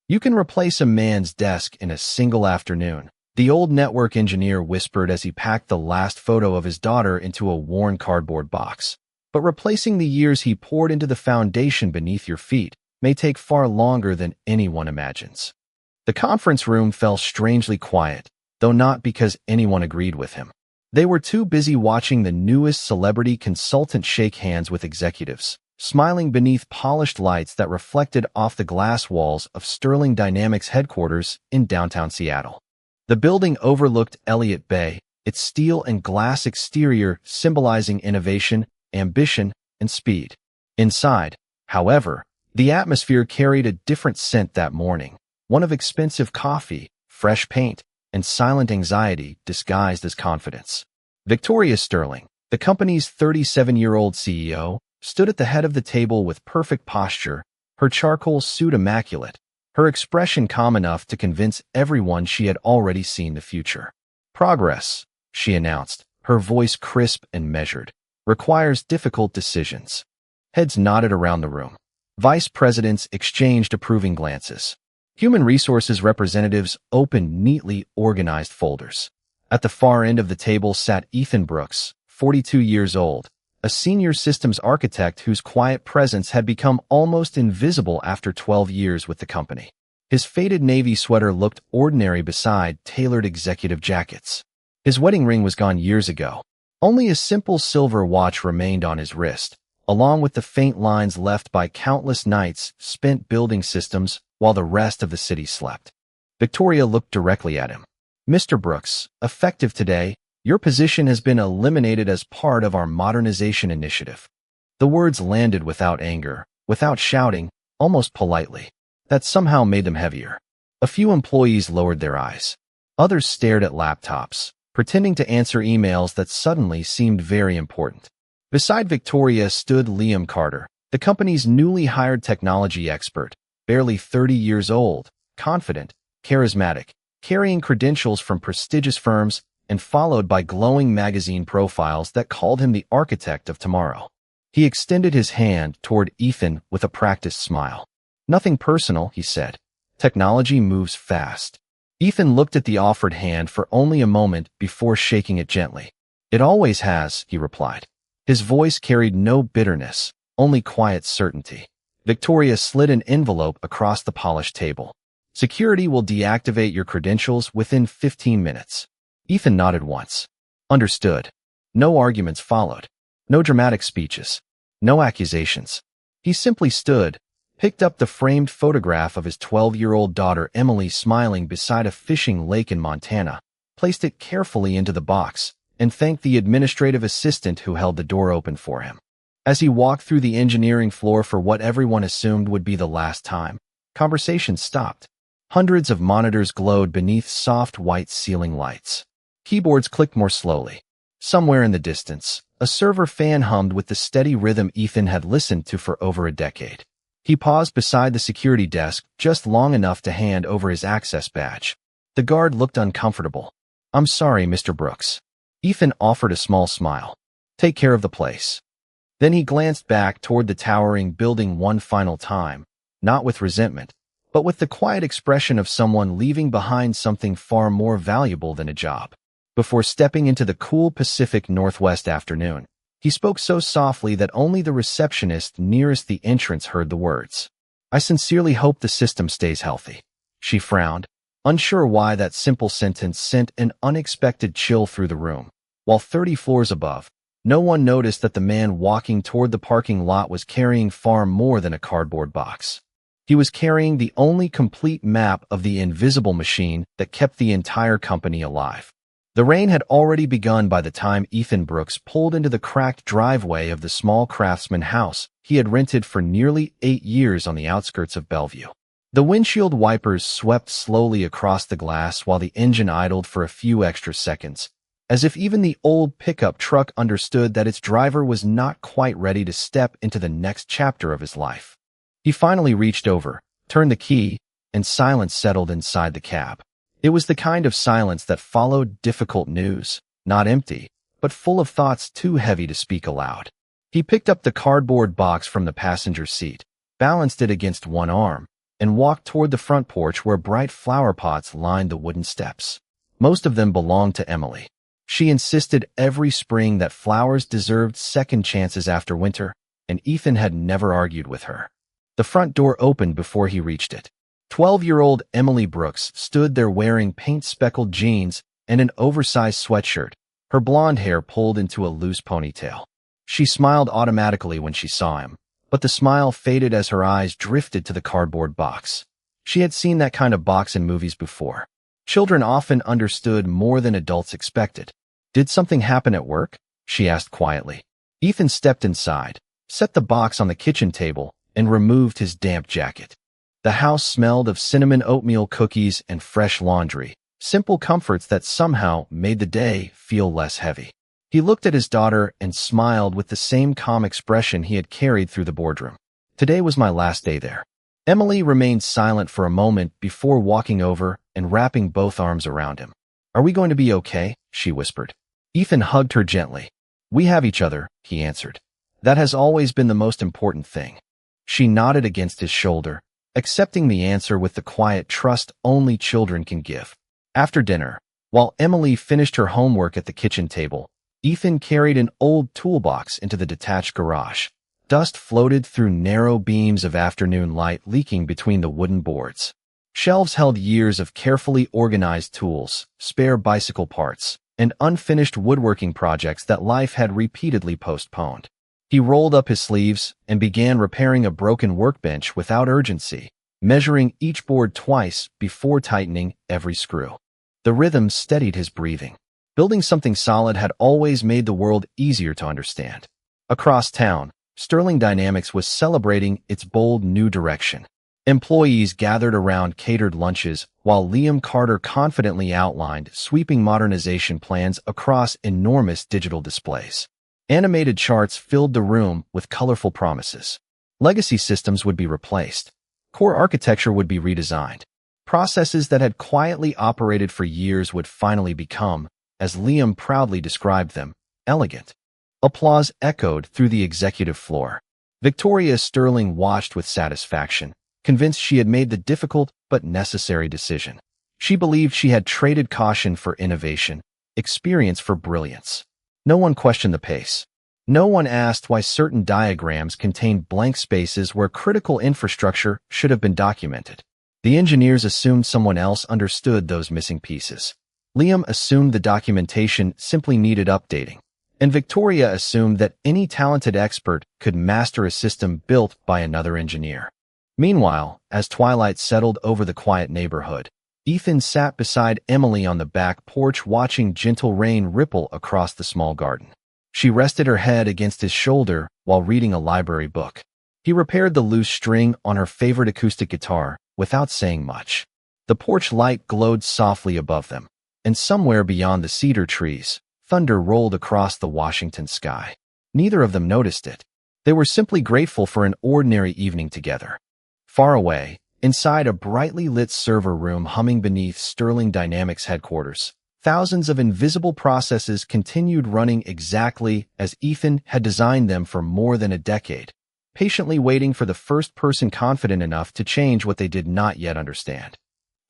You can replace a man's desk in a single afternoon, the old network engineer whispered as he packed the last photo of his daughter into a worn cardboard box. But replacing the years he poured into the foundation beneath your feet may take far longer than anyone imagines. The conference room fell strangely quiet, though not because anyone agreed with him. They were too busy watching the newest celebrity consultant shake hands with executives, smiling beneath polished lights that reflected off the glass walls of Sterling Dynamics headquarters in downtown Seattle. The building overlooked Elliott Bay, its steel and glass exterior symbolizing innovation, ambition, and speed. Inside, however, the atmosphere carried a different scent that morning, one of expensive coffee, fresh paint, and silent anxiety disguised as confidence. Victoria Sterling, the company's 37-year-old CEO, stood at the head of the table with perfect posture, her charcoal suit immaculate, her expression calm enough to convince everyone she had already seen the future. Progress, she announced, her voice crisp and measured, requires difficult decisions. Heads nodded around the room. Vice presidents exchanged approving glances. Human resources representatives opened neatly organized folders. At the far end of the table sat Ethan Brooks, 42 years old, a senior systems architect whose quiet presence had become almost invisible after 12 years with the company. His faded navy sweater looked ordinary beside tailored executive jackets. His wedding ring was gone years ago. Only a simple silver watch remained on his wrist, along with the faint lines left by countless nights spent building systems while the rest of the city slept. Victoria looked directly at him. "Mr. Brooks, effective today, your position has been eliminated as part of our modernization initiative." The words landed without anger, without shouting, almost politely. That somehow made them heavier. A few employees lowered their eyes. Others stared at laptops, pretending to answer emails that suddenly seemed very important. Beside Victoria stood Liam Carter, the company's newly hired technology expert, barely 30 years old, confident, charismatic, carrying credentials from prestigious firms, and followed by glowing magazine profiles that called him the architect of tomorrow. He extended his hand toward Ethan with a practiced smile. "Nothing personal," he said. "Technology moves fast." Ethan looked at the offered hand for only a moment before shaking it gently. "It always has," he replied. His voice carried no bitterness, only quiet certainty. Victoria slid an envelope across the polished table. "Security will deactivate your credentials within 15 minutes. Ethan nodded once. Understood. No arguments followed. No dramatic speeches. No accusations. He simply stood, picked up the framed photograph of his 12-year-old daughter Emily smiling beside a fishing lake in Montana, placed it carefully into the box, and thanked the administrative assistant who held the door open for him. As he walked through the engineering floor for what everyone assumed would be the last time, conversation stopped. Hundreds of monitors glowed beneath soft white ceiling lights. Keyboards clicked more slowly. Somewhere in the distance, a server fan hummed with the steady rhythm Ethan had listened to for over a decade. He paused beside the security desk just long enough to hand over his access badge. The guard looked uncomfortable. "I'm sorry, Mr. Brooks." Ethan offered a small smile. "Take care of the place." Then he glanced back toward the towering building one final time, not with resentment, but with the quiet expression of someone leaving behind something far more valuable than a job. Before stepping into the cool Pacific Northwest afternoon, he spoke so softly that only the receptionist nearest the entrance heard the words. "I sincerely hope the system stays healthy." She frowned, unsure why that simple sentence sent an unexpected chill through the room. While 30 floors above, no one noticed that the man walking toward the parking lot was carrying far more than a cardboard box. He was carrying the only complete map of the invisible machine that kept the entire company alive. The rain had already begun by the time Ethan Brooks pulled into the cracked driveway of the small craftsman house he had rented for nearly 8 years on the outskirts of Bellevue. The windshield wipers swept slowly across the glass while the engine idled for a few extra seconds, as if even the old pickup truck understood that its driver was not quite ready to step into the next chapter of his life. He finally reached over, turned the key, and silence settled inside the cab. It was the kind of silence that followed difficult news, not empty, but full of thoughts too heavy to speak aloud. He picked up the cardboard box from the passenger seat, balanced it against one arm, and walked toward the front porch where bright flower pots lined the wooden steps. Most of them belonged to Emily. She insisted every spring that flowers deserved second chances after winter, and Ethan had never argued with her. The front door opened before he reached it. 12-year-old Emily Brooks stood there wearing paint-speckled jeans and an oversized sweatshirt, her blonde hair pulled into a loose ponytail. She smiled automatically when she saw him, but the smile faded as her eyes drifted to the cardboard box. She had seen that kind of box in movies before. Children often understood more than adults expected. "Did something happen at work?" she asked quietly. Ethan stepped inside, set the box on the kitchen table, and removed his damp jacket. The house smelled of cinnamon oatmeal cookies and fresh laundry, simple comforts that somehow made the day feel less heavy. He looked at his daughter and smiled with the same calm expression he had carried through the boardroom. "Today was my last day there." Emily remained silent for a moment before walking over and wrapping both arms around him. "Are we going to be okay?" she whispered. Ethan hugged her gently. "We have each other," he answered. "That has always been the most important thing." She nodded against his shoulder, accepting the answer with the quiet trust only children can give. After dinner, while Emily finished her homework at the kitchen table, Ethan carried an old toolbox into the detached garage. Dust floated through narrow beams of afternoon light leaking between the wooden boards. Shelves held years of carefully organized tools, spare bicycle parts, and unfinished woodworking projects that life had repeatedly postponed. He rolled up his sleeves and began repairing a broken workbench without urgency, measuring each board twice before tightening every screw. The rhythm steadied his breathing. Building something solid had always made the world easier to understand. Across town, Sterling Dynamics was celebrating its bold new direction. Employees gathered around catered lunches while Liam Carter confidently outlined sweeping modernization plans across enormous digital displays. Animated charts filled the room with colorful promises. Legacy systems would be replaced. Core architecture would be redesigned. Processes that had quietly operated for years would finally become, as Liam proudly described them, elegant. Applause echoed through the executive floor. Victoria Sterling watched with satisfaction, convinced she had made the difficult but necessary decision. She believed she had traded caution for innovation, experience for brilliance. No one questioned the pace. No one asked why certain diagrams contained blank spaces where critical infrastructure should have been documented. The engineers assumed someone else understood those missing pieces. Liam assumed the documentation simply needed updating, and Victoria assumed that any talented expert could master a system built by another engineer. Meanwhile, as twilight settled over the quiet neighborhood, Ethan sat beside Emily on the back porch watching gentle rain ripple across the small garden. She rested her head against his shoulder while reading a library book. He repaired the loose string on her favorite acoustic guitar without saying much. The porch light glowed softly above them, and somewhere beyond the cedar trees, thunder rolled across the Washington sky. Neither of them noticed it. They were simply grateful for an ordinary evening together. Far away, inside a brightly lit server room humming beneath Sterling Dynamics headquarters, thousands of invisible processes continued running exactly as Ethan had designed them for more than a decade, patiently waiting for the first person confident enough to change what they did not yet understand.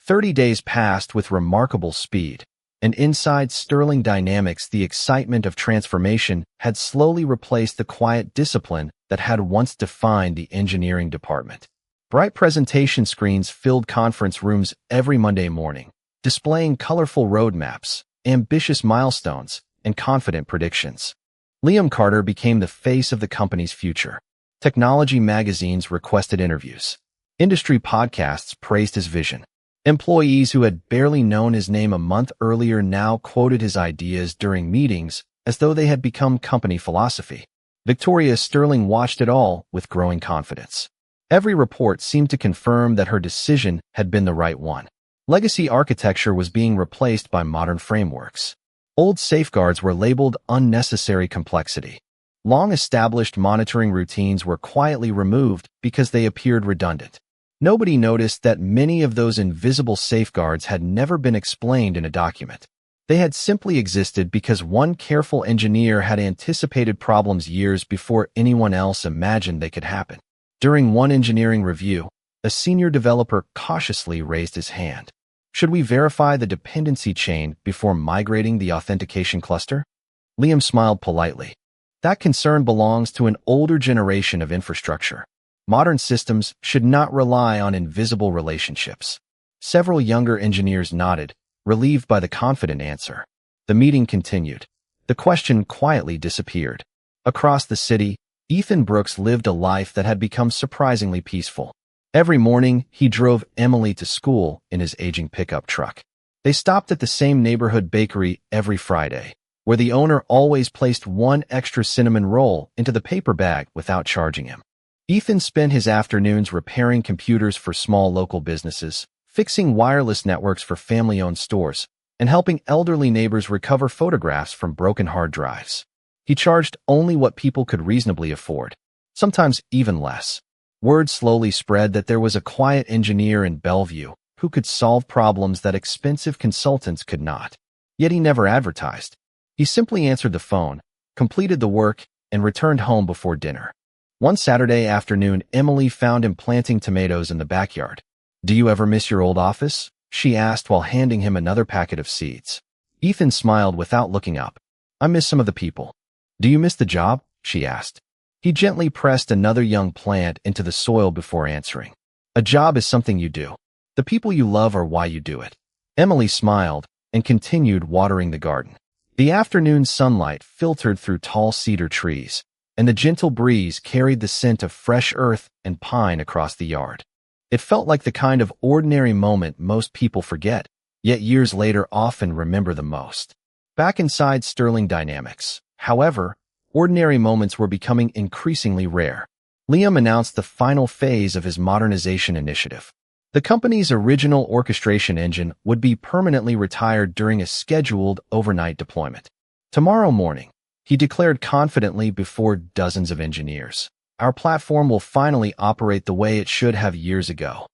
30 days passed with remarkable speed, and inside Sterling Dynamics the excitement of transformation had slowly replaced the quiet discipline that had once defined the engineering department. Bright presentation screens filled conference rooms every Monday morning, displaying colorful roadmaps, ambitious milestones, and confident predictions. Liam Carter became the face of the company's future. Technology magazines requested interviews. Industry podcasts praised his vision. Employees who had barely known his name a month earlier now quoted his ideas during meetings as though they had become company philosophy. Victoria Sterling watched it all with growing confidence. Every report seemed to confirm that her decision had been the right one. Legacy architecture was being replaced by modern frameworks. Old safeguards were labeled unnecessary complexity. Long-established monitoring routines were quietly removed because they appeared redundant. Nobody noticed that many of those invisible safeguards had never been explained in a document. They had simply existed because one careful engineer had anticipated problems years before anyone else imagined they could happen. During one engineering review, A senior developer cautiously raised his hand. Should we verify the dependency chain before migrating the authentication cluster? Liam smiled politely. That concern belongs to an older generation of infrastructure. Modern systems should not rely on invisible relationships. Several younger engineers nodded, relieved by the confident answer. The meeting continued. The question quietly disappeared. Across the city, Ethan Brooks lived a life that had become surprisingly peaceful. Every morning, he drove Emily to school in his aging pickup truck. They stopped at the same neighborhood bakery every Friday, where the owner always placed one extra cinnamon roll into the paper bag without charging him. Ethan spent his afternoons repairing computers for small local businesses, fixing wireless networks for family-owned stores, and helping elderly neighbors recover photographs from broken hard drives. He charged only what people could reasonably afford, sometimes even less. Word slowly spread that there was a quiet engineer in Bellevue who could solve problems that expensive consultants could not. Yet he never advertised. He simply answered the phone, completed the work, and returned home before dinner. One Saturday afternoon, Emily found him planting tomatoes in the backyard. "Do you ever miss your old office?" she asked while handing him another packet of seeds. Ethan smiled without looking up. "I miss some of the people." "Do you miss the job?" she asked. He gently pressed another young plant into the soil before answering. "A job is something you do. The people you love are why you do it." Emily smiled and continued watering the garden. The afternoon sunlight filtered through tall cedar trees, and the gentle breeze carried the scent of fresh earth and pine across the yard. It felt like the kind of ordinary moment most people forget, yet years later often remember the most. Back inside Sterling Dynamics, however, ordinary moments were becoming increasingly rare. Liam announced the final phase of his modernization initiative. The company's original orchestration engine would be permanently retired during a scheduled overnight deployment. "Tomorrow morning," he declared confidently before dozens of engineers, "our platform will finally operate the way it should have years ago."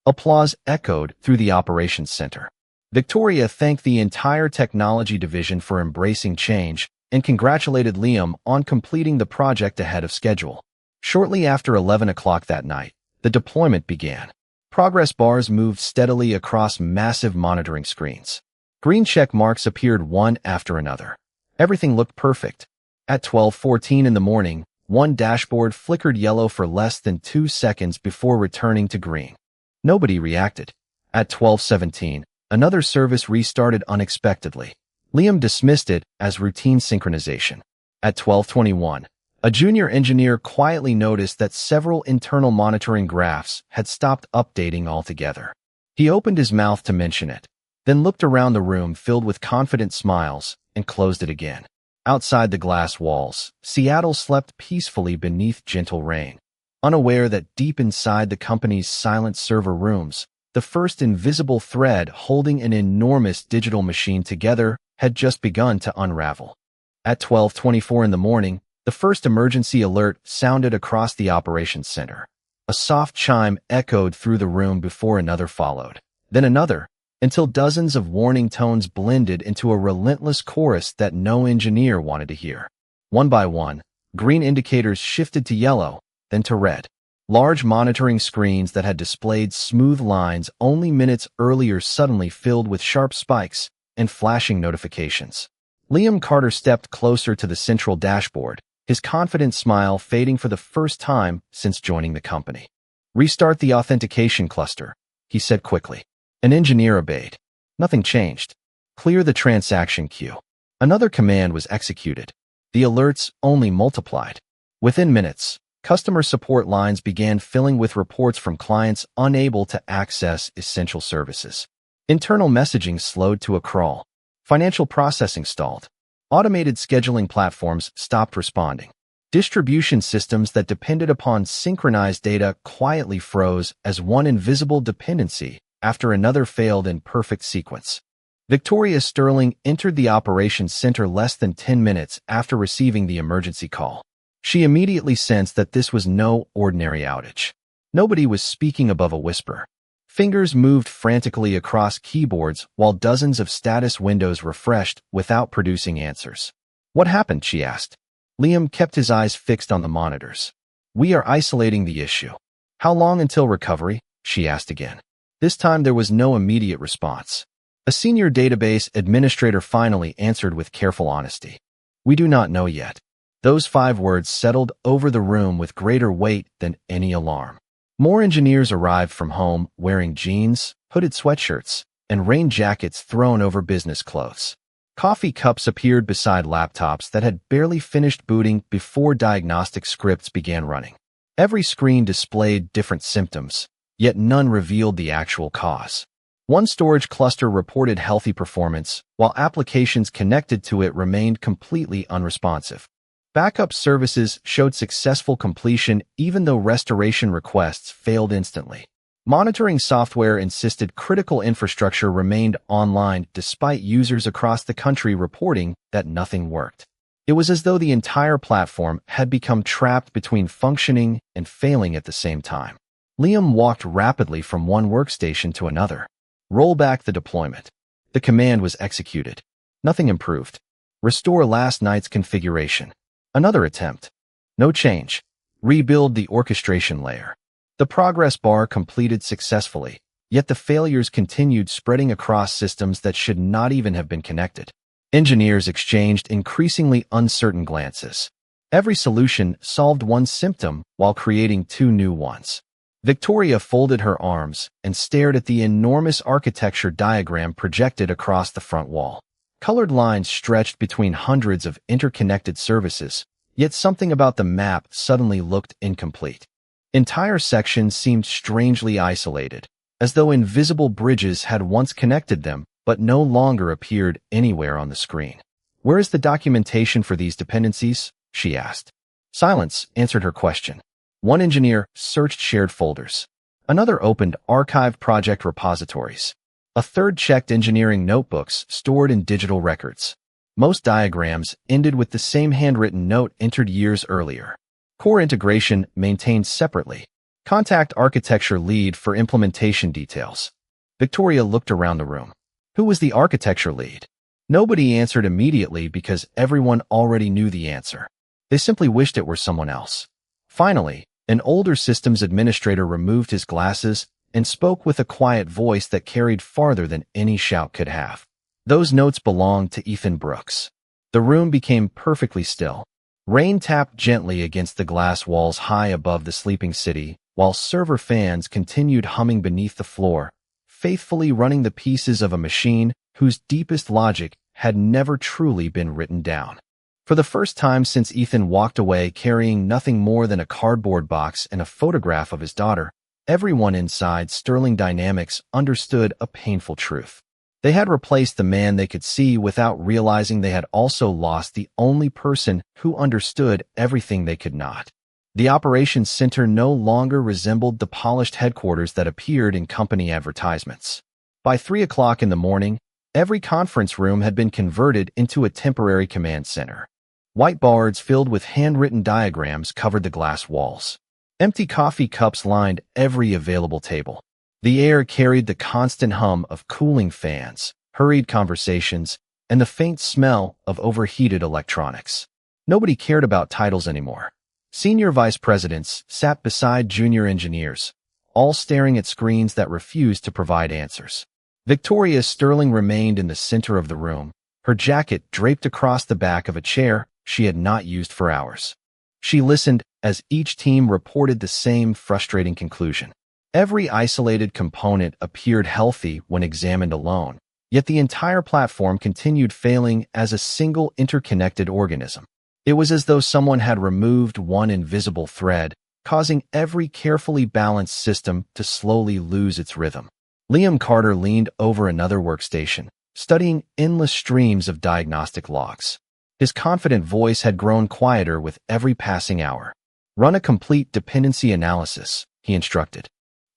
Applause echoed through the operations center. Victoria thanked the entire technology division for embracing change and congratulated Liam on completing the project ahead of schedule. Shortly after 11 o'clock that night, the deployment began. Progress bars moved steadily across massive monitoring screens. Green check marks appeared one after another. Everything looked perfect. At 12:14 in the morning, one dashboard flickered yellow for less than 2 seconds before returning to green. Nobody reacted. At 12:17, another service restarted unexpectedly. Liam dismissed it as routine synchronization. At 12:21, a junior engineer quietly noticed that several internal monitoring graphs had stopped updating altogether. He opened his mouth to mention it, then looked around the room filled with confident smiles and closed it again. Outside the glass walls, Seattle slept peacefully beneath gentle rain, unaware that deep inside the company's silent server rooms, the first invisible thread holding an enormous digital machine together had just begun to unravel. At 12:24 in the morning, the first emergency alert sounded across the operations center. A soft chime echoed through the room before another followed, then another, until dozens of warning tones blended into a relentless chorus that no engineer wanted to hear. One by one, green indicators shifted to yellow, then to red. Large monitoring screens that had displayed smooth lines only minutes earlier suddenly filled with sharp spikes and flashing notifications. Liam Carter stepped closer to the central dashboard, his confident smile fading for the first time since joining the company. "Restart the authentication cluster," he said quickly. An engineer obeyed. Nothing changed. "Clear the transaction queue." Another command was executed. The alerts only multiplied. Within minutes, customer support lines began filling with reports from clients unable to access essential services. Internal messaging slowed to a crawl. Financial processing stalled. Automated scheduling platforms stopped responding. Distribution systems that depended upon synchronized data quietly froze as one invisible dependency after another failed in perfect sequence. Victoria Sterling entered the operations center less than 10 minutes after receiving the emergency call. She immediately sensed that this was no ordinary outage. Nobody was speaking above a whisper. Fingers moved frantically across keyboards while dozens of status windows refreshed without producing answers. "What happened?" she asked. Liam kept his eyes fixed on the monitors. "We are isolating the issue." "How long until recovery?" she asked again. This time there was no immediate response. A senior database administrator finally answered with careful honesty. We do not know yet. Those 5 words settled over the room with greater weight than any alarm. More engineers arrived from home wearing jeans, hooded sweatshirts, and rain jackets thrown over business clothes. Coffee cups appeared beside laptops that had barely finished booting before diagnostic scripts began running. Every screen displayed different symptoms, yet none revealed the actual cause. One storage cluster reported healthy performance, while applications connected to it remained completely unresponsive. Backup services showed successful completion even though restoration requests failed instantly. Monitoring software insisted critical infrastructure remained online despite users across the country reporting that nothing worked. It was as though the entire platform had become trapped between functioning and failing at the same time. Liam walked rapidly from one workstation to another. Roll back the deployment. The command was executed. Nothing improved. Restore last night's configuration. Another attempt. No change. Rebuild the orchestration layer. The progress bar completed successfully, yet the failures continued spreading across systems that should not even have been connected. Engineers exchanged increasingly uncertain glances. Every solution solved one symptom while creating 2 new ones. Victoria folded her arms and stared at the enormous architecture diagram projected across the front wall. Colored lines stretched between hundreds of interconnected services, yet something about the map suddenly looked incomplete. Entire sections seemed strangely isolated, as though invisible bridges had once connected them but no longer appeared anywhere on the screen. Where is the documentation for these dependencies? She asked. Silence answered her question. One engineer searched shared folders. Another opened archived project repositories. A third checked engineering notebooks stored in digital records. Most diagrams ended with the same handwritten note entered years earlier. Core integration maintained separately. Contact architecture lead for implementation details. Victoria looked around the room. Who was the architecture lead? Nobody answered immediately because everyone already knew the answer. They simply wished it were someone else. Finally, an older systems administrator removed his glasses and spoke with a quiet voice that carried farther than any shout could have. Those notes belonged to Ethan Brooks. The room became perfectly still. Rain tapped gently against the glass walls high above the sleeping city, while server fans continued humming beneath the floor, faithfully running the pieces of a machine whose deepest logic had never truly been written down. For the first time since Ethan walked away carrying nothing more than a cardboard box and a photograph of his daughter, everyone inside Sterling Dynamics understood a painful truth. They had replaced the man they could see without realizing they had also lost the only person who understood everything they could not. The operations center no longer resembled the polished headquarters that appeared in company advertisements. By 3 o'clock in the morning, every conference room had been converted into a temporary command center. Whiteboards filled with handwritten diagrams covered the glass walls. Empty coffee cups lined every available table. The air carried the constant hum of cooling fans, hurried conversations, and the faint smell of overheated electronics. Nobody cared about titles anymore. Senior vice presidents sat beside junior engineers, all staring at screens that refused to provide answers. Victoria Sterling remained in the center of the room, her jacket draped across the back of a chair she had not used for hours. She listened as each team reported the same frustrating conclusion. Every isolated component appeared healthy when examined alone, yet the entire platform continued failing as a single interconnected organism. It was as though someone had removed one invisible thread, causing every carefully balanced system to slowly lose its rhythm. Liam Carter leaned over another workstation, studying endless streams of diagnostic logs. His confident voice had grown quieter with every passing hour. Run a complete dependency analysis, he instructed.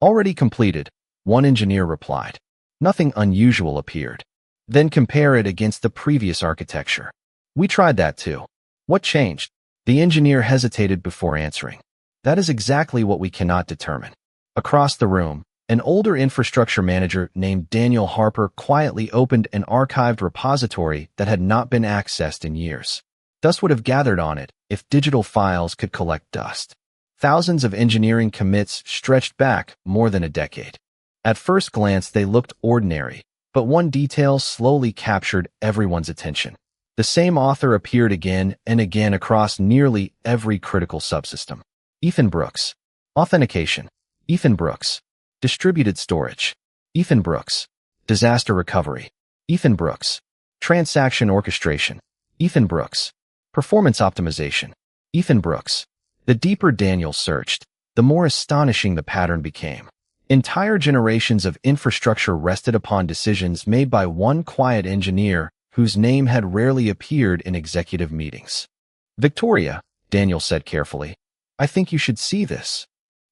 Already completed, one engineer replied. Nothing unusual appeared. Then compare it against the previous architecture. We tried that too. What changed? The engineer hesitated before answering. That is exactly what we cannot determine. Across the room, an older infrastructure manager named Daniel Harper quietly opened an archived repository that had not been accessed in years. Dust would have gathered on it if digital files could collect dust. thousands of engineering commits stretched back more than a decade. At first glance, they looked ordinary, but one detail slowly captured everyone's attention. The same author appeared again and again across nearly every critical subsystem. Ethan Brooks. Authentication. Ethan Brooks. Distributed storage. Ethan Brooks. Disaster recovery. Ethan Brooks. Transaction orchestration. Ethan Brooks. Performance optimization. Ethan Brooks. The deeper Daniel searched, the more astonishing the pattern became. Entire generations of infrastructure rested upon decisions made by one quiet engineer whose name had rarely appeared in executive meetings. "Victoria," Daniel said carefully, "I think you should see this."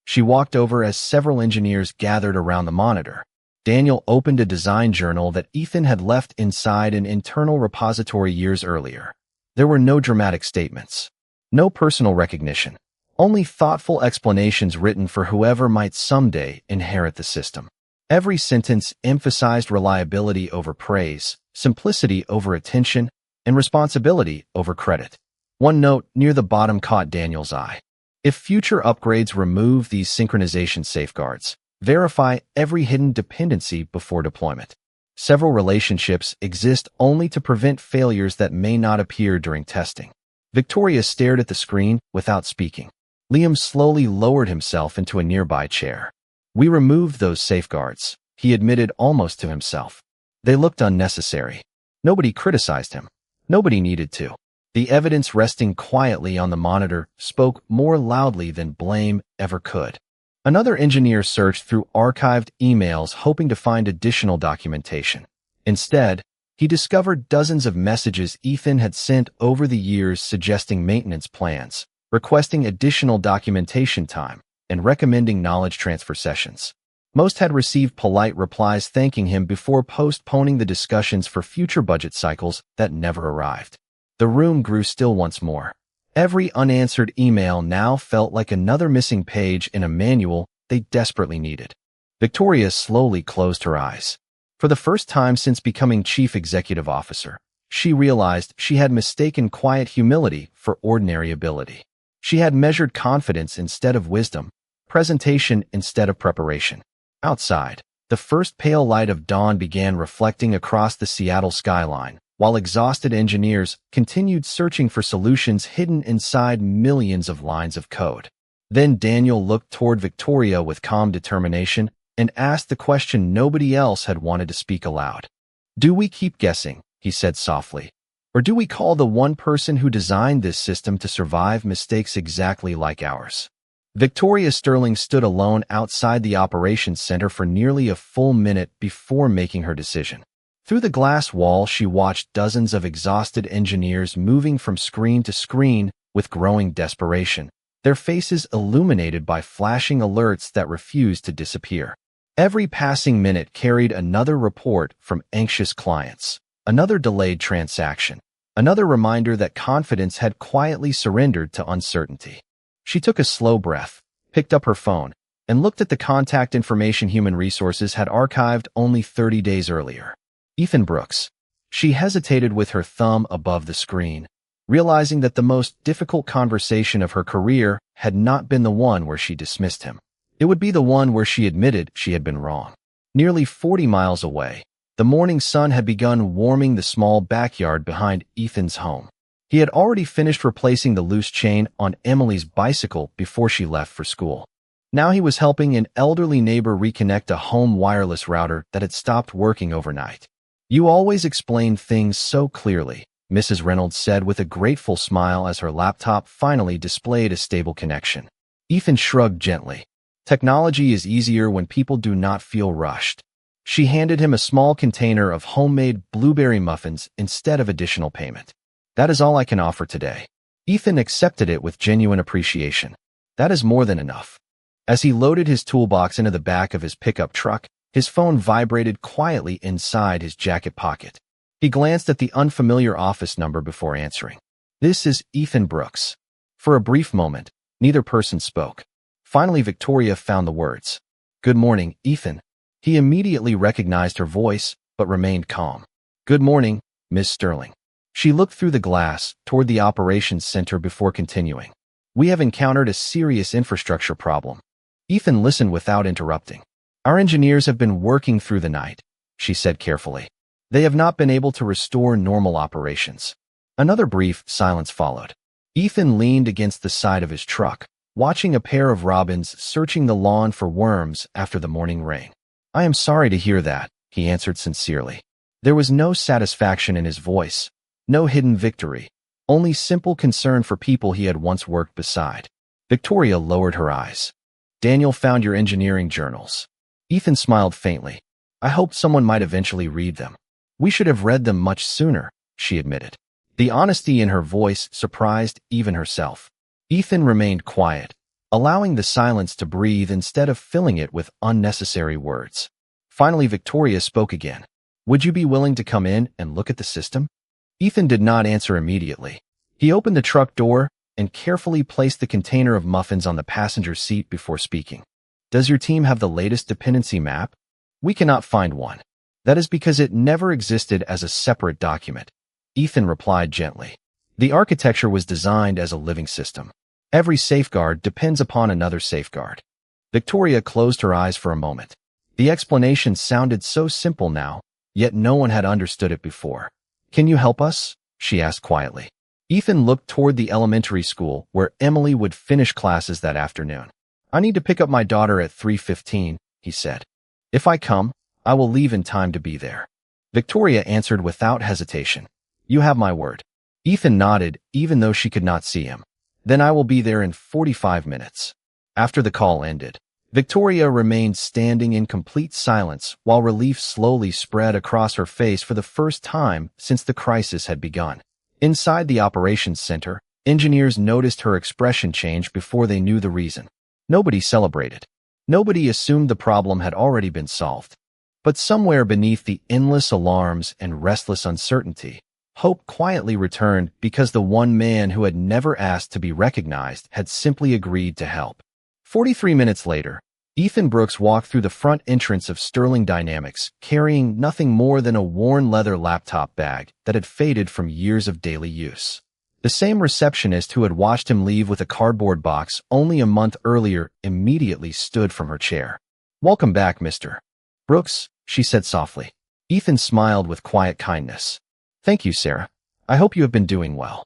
She walked over as several engineers gathered around the monitor. Daniel opened a design journal that Ethan had left inside an internal repository years earlier. There were no dramatic statements, no personal recognition, only thoughtful explanations written for whoever might someday inherit the system. Every sentence emphasized reliability over praise, simplicity over attention, and responsibility over credit. One note near the bottom caught Daniel's eye. If future upgrades remove these synchronization safeguards, verify every hidden dependency before deployment. Several relationships exist only to prevent failures that may not appear during testing. Victoria stared at the screen without speaking. Liam slowly lowered himself into a nearby chair. "We removed those safeguards," he admitted almost to himself. "They looked unnecessary. Nobody criticized him. Nobody needed to." The evidence resting quietly on the monitor spoke more loudly than blame ever could. Another engineer searched through archived emails hoping to find additional documentation. Instead, he discovered dozens of messages Ethan had sent over the years suggesting maintenance plans, requesting additional documentation time, and recommending knowledge transfer sessions. Most had received polite replies thanking him before postponing the discussions for future budget cycles that never arrived. The room grew still once more. Every unanswered email now felt like another missing page in a manual they desperately needed. Victoria slowly closed her eyes. For the first time since becoming chief executive officer, she realized she had mistaken quiet humility for ordinary ability. She had measured confidence instead of wisdom, presentation instead of preparation. Outside, the first pale light of dawn began reflecting across the Seattle skyline, while exhausted engineers continued searching for solutions hidden inside millions of lines of code. Then Daniel looked toward Victoria with calm determination and asked the question nobody else had wanted to speak aloud. "Do we keep guessing?" he said softly. "Or do we call the one person who designed this system to survive mistakes exactly like ours?" Victoria Sterling stood alone outside the operations center for nearly a full minute before making her decision. Through the glass wall, she watched dozens of exhausted engineers moving from screen to screen with growing desperation, their faces illuminated by flashing alerts that refused to disappear. Every passing minute carried another report from anxious clients, another delayed transaction, another reminder that confidence had quietly surrendered to uncertainty. She took a slow breath, picked up her phone, and looked at the contact information Human Resources had archived only 30 days earlier. Ethan Brooks. She hesitated with her thumb above the screen, realizing that the most difficult conversation of her career had not been the one where she dismissed him. It would be the one where she admitted she had been wrong. Nearly 40 miles away, the morning sun had begun warming the small backyard behind Ethan's home. He had already finished replacing the loose chain on Emily's bicycle before she left for school. Now he was helping an elderly neighbor reconnect a home wireless router that had stopped working overnight. "You always explain things so clearly," Mrs. Reynolds said with a grateful smile as her laptop finally displayed a stable connection. Ethan shrugged gently. "Technology is easier when people do not feel rushed." She handed him a small container of homemade blueberry muffins instead of additional payment. "That is all I can offer today." Ethan accepted it with genuine appreciation. That is more than enough. As he loaded his toolbox into the back of his pickup truck, his phone vibrated quietly inside his jacket pocket. He glanced at the unfamiliar office number before answering. "This is Ethan Brooks." For a brief moment, neither person spoke. Finally, Victoria found the words. "Good morning, Ethan." He immediately recognized her voice, but remained calm. "Good morning, Ms. Sterling." She looked through the glass toward the operations center before continuing. We have encountered a serious infrastructure problem. Ethan listened without interrupting. Our engineers have been working through the night, she said carefully. They have not been able to restore normal operations. Another brief silence followed. Ethan leaned against the side of his truck, watching a pair of robins searching the lawn for worms after the morning rain. I am sorry to hear that, he answered sincerely. There was no satisfaction in his voice, no hidden victory, only simple concern for people he had once worked beside. Victoria lowered her eyes. Daniel found your engineering journals. Ethan smiled faintly. I hoped someone might eventually read them. We should have read them much sooner, she admitted. The honesty in her voice surprised even herself. Ethan remained quiet, allowing the silence to breathe instead of filling it with unnecessary words. Finally, Victoria spoke again. Would you be willing to come in and look at the system? Ethan did not answer immediately. He opened the truck door and carefully placed the container of muffins on the passenger seat before speaking. Does your team have the latest dependency map? We cannot find one. That is because it never existed as a separate document. Ethan replied gently. The architecture was designed as a living system. Every safeguard depends upon another safeguard. Victoria closed her eyes for a moment. The explanation sounded so simple now, yet no one had understood it before. Can you help us? She asked quietly. Ethan looked toward the elementary school where Emily would finish classes that afternoon. I need to pick up my daughter at 3:15, he said. If I come, I will leave in time to be there. Victoria answered without hesitation. You have my word. Ethan nodded, even though she could not see him. Then I will be there in 45 minutes. After the call ended, Victoria remained standing in complete silence while relief slowly spread across her face for the first time since the crisis had begun. Inside the operations center, engineers noticed her expression change before they knew the reason. Nobody celebrated. Nobody assumed the problem had already been solved. But somewhere beneath the endless alarms and restless uncertainty, hope quietly returned because the one man who had never asked to be recognized had simply agreed to help. 43 minutes later, Ethan Brooks walked through the front entrance of Sterling Dynamics, carrying nothing more than a worn leather laptop bag that had faded from years of daily use. The same receptionist who had watched him leave with a cardboard box only a month earlier immediately stood from her chair. Welcome back, Mr. Brooks, she said softly. Ethan smiled with quiet kindness. Thank you, Sarah. I hope you have been doing well.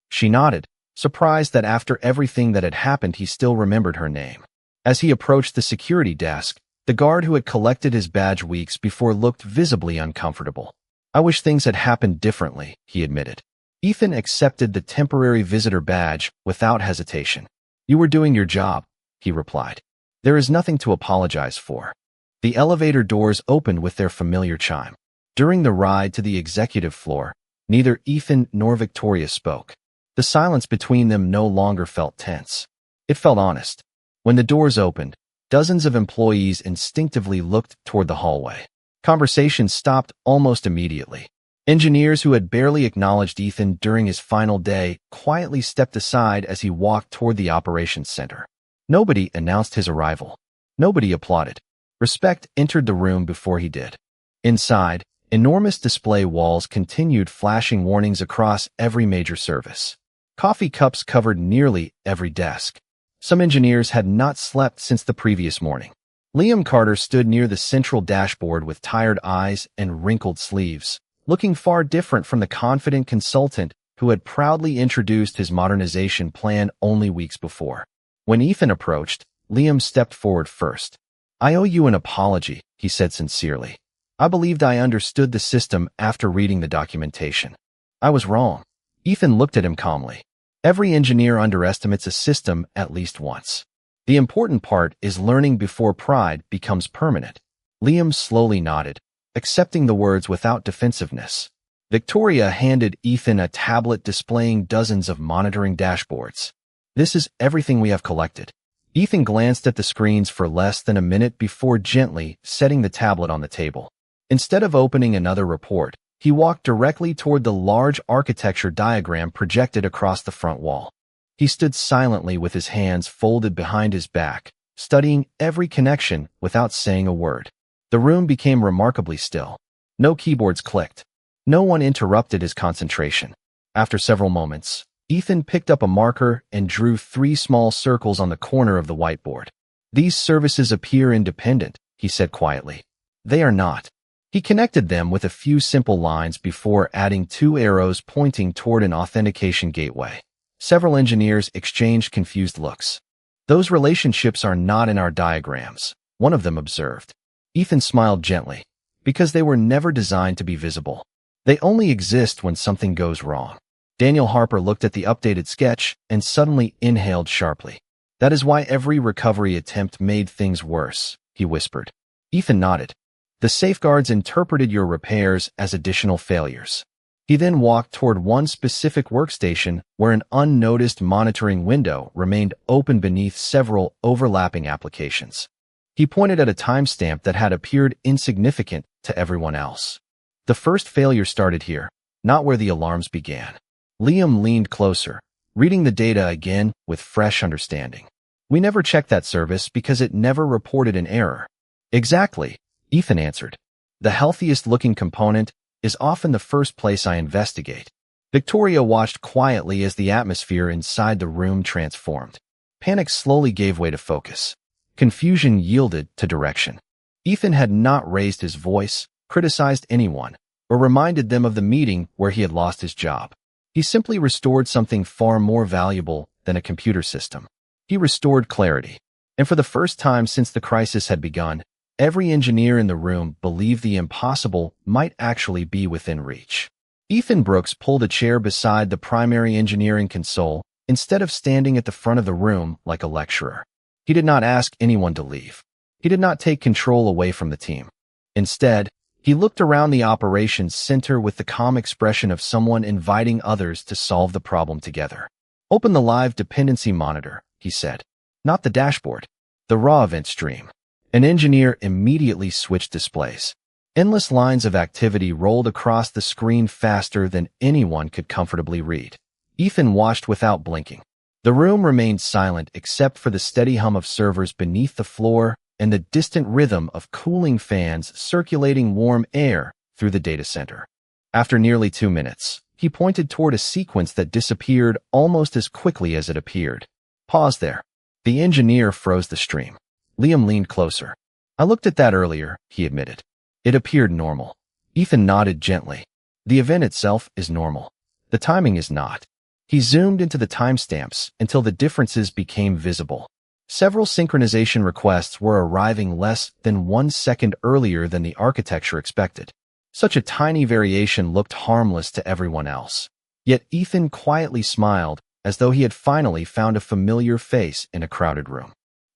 She nodded, surprised that after everything that had happened he still remembered her name. As he approached the security desk, the guard who had collected his badge weeks before looked visibly uncomfortable. I wish things had happened differently, he admitted. Ethan accepted the temporary visitor badge without hesitation. You were doing your job, he replied. There is nothing to apologize for. The elevator doors opened with their familiar chime. During the ride to the executive floor, neither Ethan nor Victoria spoke. The silence between them no longer felt tense. It felt honest. When the doors opened, dozens of employees instinctively looked toward the hallway. Conversation stopped almost immediately. Engineers who had barely acknowledged Ethan during his final day quietly stepped aside as he walked toward the operations center. Nobody announced his arrival. Nobody applauded. Respect entered the room before he did. Inside, enormous display walls continued flashing warnings across every major service. Coffee cups covered nearly every desk. Some engineers had not slept since the previous morning. Liam Carter stood near the central dashboard with tired eyes and wrinkled sleeves, looking far different from the confident consultant who had proudly introduced his modernization plan only weeks before. When Ethan approached, Liam stepped forward first. I owe you an apology, he said sincerely. I believed I understood the system after reading the documentation. I was wrong. Ethan looked at him calmly. Every engineer underestimates a system at least once. The important part is learning before pride becomes permanent. Liam slowly nodded, accepting the words without defensiveness. Victoria handed Ethan a tablet displaying dozens of monitoring dashboards. This is everything we have collected. Ethan glanced at the screens for less than a minute before gently setting the tablet on the table. Instead of opening another report, he walked directly toward the large architecture diagram projected across the front wall. He stood silently with his hands folded behind his back, studying every connection without saying a word. The room became remarkably still. No keyboards clicked. No one interrupted his concentration. After several moments, Ethan picked up a marker and drew 3 small circles on the corner of the whiteboard. "These services appear independent," he said quietly. "They are not." He connected them with a few simple lines before adding 2 arrows pointing toward an authentication gateway. Several engineers exchanged confused looks. "Those relationships are not in our diagrams," one of them observed. Ethan smiled gently, because they were never designed to be visible. They only exist when something goes wrong. Daniel Harper looked at the updated sketch and suddenly inhaled sharply. "That is why every recovery attempt made things worse," he whispered. Ethan nodded. "The safeguards interpreted your repairs as additional failures." He then walked toward one specific workstation where an unnoticed monitoring window remained open beneath several overlapping applications. He pointed at a timestamp that had appeared insignificant to everyone else. "The first failure started here, not where the alarms began." Liam leaned closer, reading the data again with fresh understanding. "We never checked that service because it never reported an error." "Exactly," Ethan answered. "The healthiest-looking component is often the first place I investigate." Victoria watched quietly as the atmosphere inside the room transformed. Panic slowly gave way to focus. Confusion yielded to direction. Ethan had not raised his voice, criticized anyone, or reminded them of the meeting where he had lost his job. He simply restored something far more valuable than a computer system. He restored clarity. And for the first time since the crisis had begun, every engineer in the room believed the impossible might actually be within reach. Ethan Brooks pulled a chair beside the primary engineering console instead of standing at the front of the room like a lecturer. He did not ask anyone to leave. He did not take control away from the team. Instead, he looked around the operations center with the calm expression of someone inviting others to solve the problem together. "Open the live dependency monitor," he said. "Not the dashboard. The raw event stream." An engineer immediately switched displays. Endless lines of activity rolled across the screen faster than anyone could comfortably read. Ethan watched without blinking. The room remained silent except for the steady hum of servers beneath the floor and the distant rhythm of cooling fans circulating warm air through the data center. After nearly 2 minutes, he pointed toward a sequence that disappeared almost as quickly as it appeared. "Pause there." The engineer froze the stream. Liam leaned closer. "I looked at that earlier," he admitted. "It appeared normal." Ethan nodded gently. "The event itself is normal. The timing is not." He zoomed into the timestamps until the differences became visible. Several synchronization requests were arriving less than 1 second earlier than the architecture expected. Such a tiny variation looked harmless to everyone else. Yet Ethan quietly smiled, as though he had finally found a familiar face in a crowded room.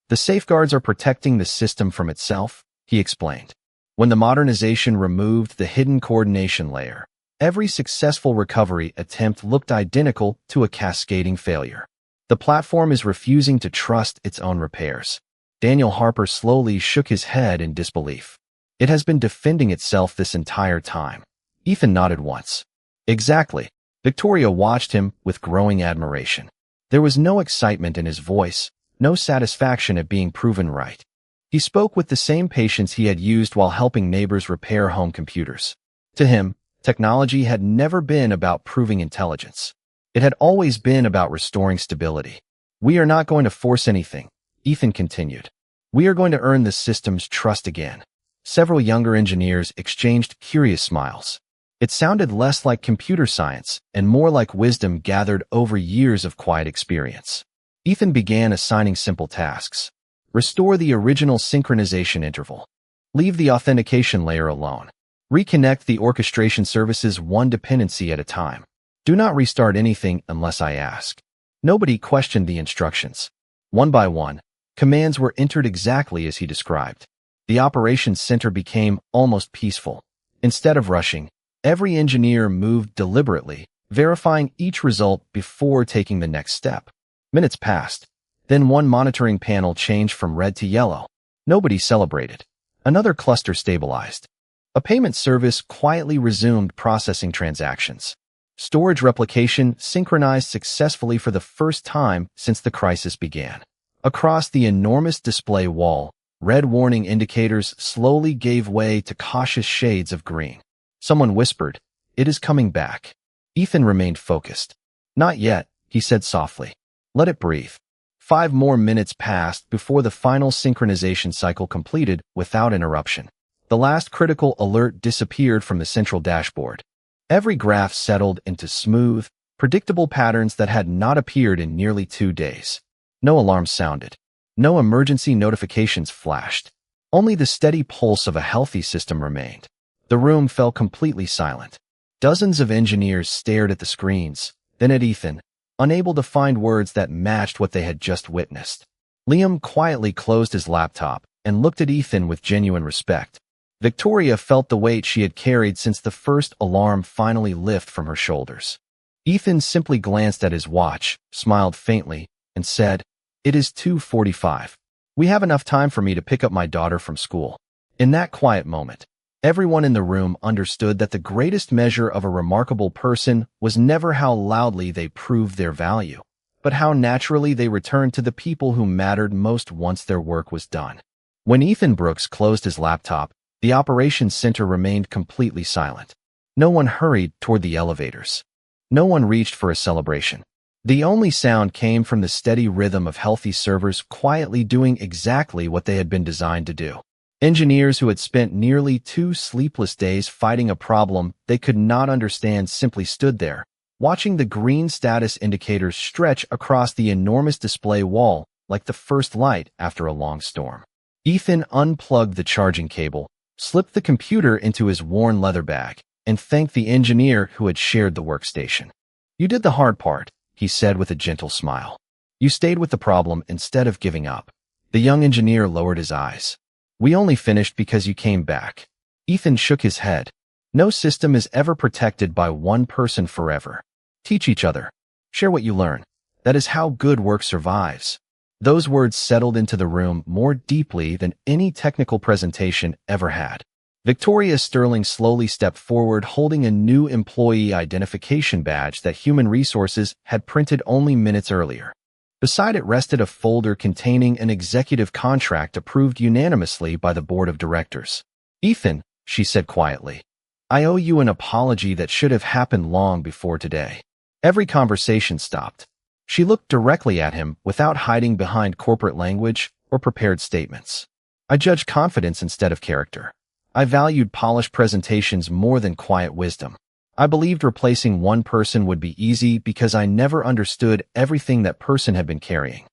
"The safeguards are protecting the system from itself," he explained. "When the modernization removed the hidden coordination layer, every successful recovery attempt looked identical to a cascading failure. The platform is refusing to trust its own repairs." Daniel Harper slowly shook his head in disbelief. "It has been defending itself this entire time." Ethan nodded once. "Exactly." Victoria watched him with growing admiration. There was no excitement in his voice, no satisfaction at being proven right. He spoke with the same patience he had used while helping neighbors repair home computers. To him, technology had never been about proving intelligence. It had always been about restoring stability. "We are not going to force anything," Ethan continued. "We are going to earn the system's trust again." Several younger engineers exchanged curious smiles. It sounded less like computer science and more like wisdom gathered over years of quiet experience. Ethan began assigning simple tasks. Restore the original synchronization interval. Leave the authentication layer alone. Reconnect the orchestration services one dependency at a time. Do not restart anything unless I ask. Nobody questioned the instructions. One by one, commands were entered exactly as he described. The operations center became almost peaceful. Instead of rushing, every engineer moved deliberately, verifying each result before taking the next step. Minutes passed. Then one monitoring panel changed from red to yellow. Nobody celebrated. Another cluster stabilized. A payment service quietly resumed processing transactions. Storage replication synchronized successfully for the first time since the crisis began. Across the enormous display wall, red warning indicators slowly gave way to cautious shades of green. Someone whispered, "It is coming back." Ethan remained focused. "Not yet," he said softly. Let it breathe. 5 more minutes passed before the final synchronization cycle completed without interruption. The last critical alert disappeared from the central dashboard. Every graph settled into smooth, predictable patterns that had not appeared in nearly 2 days. No alarms sounded. No emergency notifications flashed. Only the steady pulse of a healthy system remained. The room fell completely silent. Dozens of engineers stared at the screens, then at Ethan, unable to find words that matched what they had just witnessed. Liam quietly closed his laptop and looked at Ethan with genuine respect. Victoria felt the weight she had carried since the first alarm finally lifted from her shoulders. Ethan simply glanced at his watch, smiled faintly, and said, "It is 2:45. We have enough time for me to pick up my daughter from school." In that quiet moment, everyone in the room understood that the greatest measure of a remarkable person was never how loudly they proved their value, but how naturally they returned to the people who mattered most once their work was done. When Ethan Brooks closed his laptop, the operations center remained completely silent. No one hurried toward the elevators. No one reached for a celebration. The only sound came from the steady rhythm of healthy servers quietly doing exactly what they had been designed to do. Engineers who had spent nearly 2 sleepless days fighting a problem they could not understand simply stood there, watching the green status indicators stretch across the enormous display wall like the first light after a long storm. Ethan unplugged the charging cable, slipped the computer into his worn leather bag, and thanked the engineer who had shared the workstation. "You did the hard part," he said with a gentle smile. "You stayed with the problem instead of giving up." The young engineer lowered his eyes. "We only finished because you came back." Ethan shook his head. "No system is ever protected by one person forever. Teach each other. Share what you learn. That is how good work survives." Those words settled into the room more deeply than any technical presentation ever had. Victoria Sterling slowly stepped forward holding a new employee identification badge that Human Resources had printed only minutes earlier. Beside it rested a folder containing an executive contract approved unanimously by the board of directors. "Ethan," she said quietly, "I owe you an apology that should have happened long before today." Every conversation stopped. She looked directly at him without hiding behind corporate language or prepared statements. "I judged confidence instead of character. I valued polished presentations more than quiet wisdom. I believed replacing one person would be easy because I never understood everything that person had been carrying.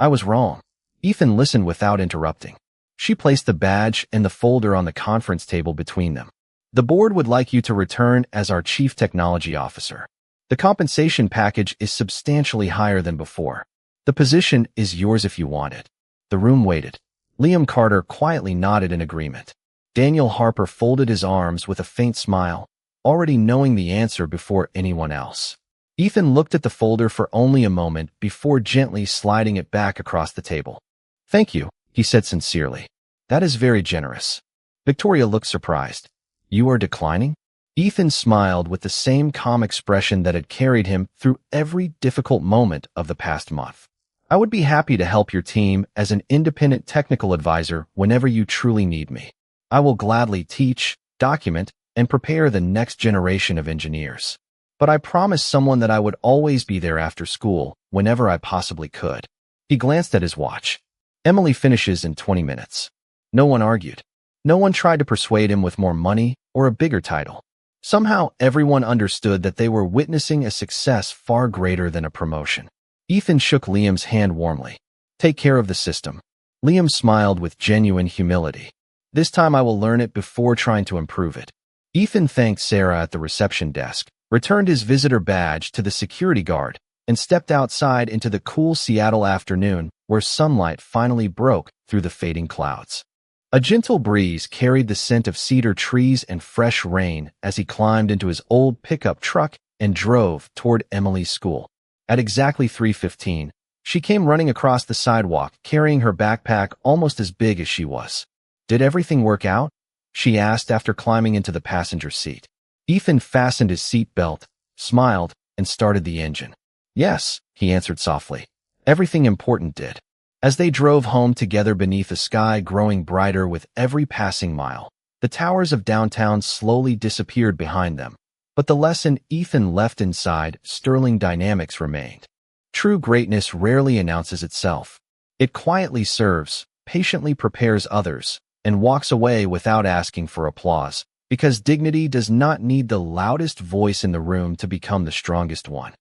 I was wrong." Ethan listened without interrupting. She placed the badge and the folder on the conference table between them. "The board would like you to return as our chief technology officer. The compensation package is substantially higher than before. The position is yours if you want it." The room waited. Liam Carter quietly nodded in agreement. Daniel Harper folded his arms with a faint smile, already knowing the answer before anyone else. Ethan looked at the folder for only a moment before gently sliding it back across the table. "Thank you," he said sincerely. "That is very generous." Victoria looked surprised. "You are declining?" Ethan smiled with the same calm expression that had carried him through every difficult moment of the past month. "I would be happy to help your team as an independent technical advisor whenever you truly need me. I will gladly teach, document, and prepare the next generation of engineers. But I promised someone that I would always be there after school whenever I possibly could." He glanced at his watch. "Emily finishes in 20 minutes. No one argued. No one tried to persuade him with more money or a bigger title. Somehow, everyone understood that they were witnessing a success far greater than a promotion. Ethan shook Liam's hand warmly. "Take care of the system." Liam smiled with genuine humility. "This time I will learn it before trying to improve it." Ethan thanked Sarah at the reception desk, returned his visitor badge to the security guard, and stepped outside into the cool Seattle afternoon where sunlight finally broke through the fading clouds. A gentle breeze carried the scent of cedar trees and fresh rain as he climbed into his old pickup truck and drove toward Emily's school. At exactly 3:15, she came running across the sidewalk carrying her backpack almost as big as she was. "Did everything work out?" she asked after climbing into the passenger seat. Ethan fastened his seat belt, smiled, and started the engine. "Yes," he answered softly. "Everything important did." As they drove home together beneath a sky growing brighter with every passing mile, the towers of downtown slowly disappeared behind them. But the lesson Ethan left inside, sterling dynamics remained. True greatness rarely announces itself. It quietly serves, patiently prepares others, and walks away without asking for applause, because dignity does not need the loudest voice in the room to become the strongest one.